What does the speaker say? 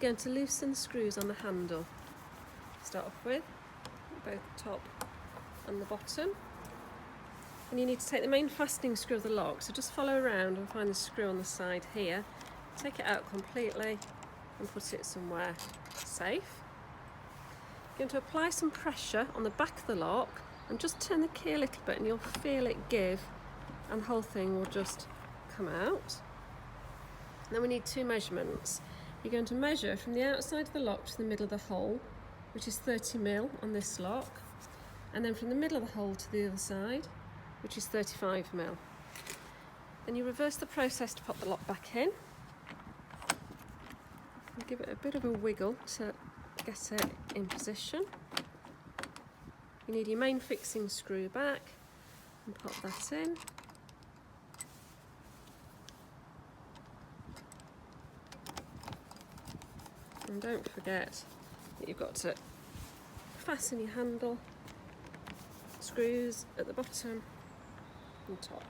You're going to loosen the screws on the handle. Start off with both the top and the bottom. And you need to take the main fastening screw of the lock, so just follow around and find the screw on the side here. Take it out completely and put it somewhere safe. You're going to apply some pressure on the back of the lock and just turn the key a little bit and you'll feel it give and the whole thing will just come out. Then we need two measurements. You're going to measure from the outside of the lock to the middle of the hole, which is 30mm on this lock, and then from the middle of the hole to the other side, which is 35mm. Then you reverse the process to pop the lock back in. And give it a bit of a wiggle to get it in position. You need your main fixing screw back and pop that in. And don't forget that you've got to fasten your handle, screws at the bottom and top.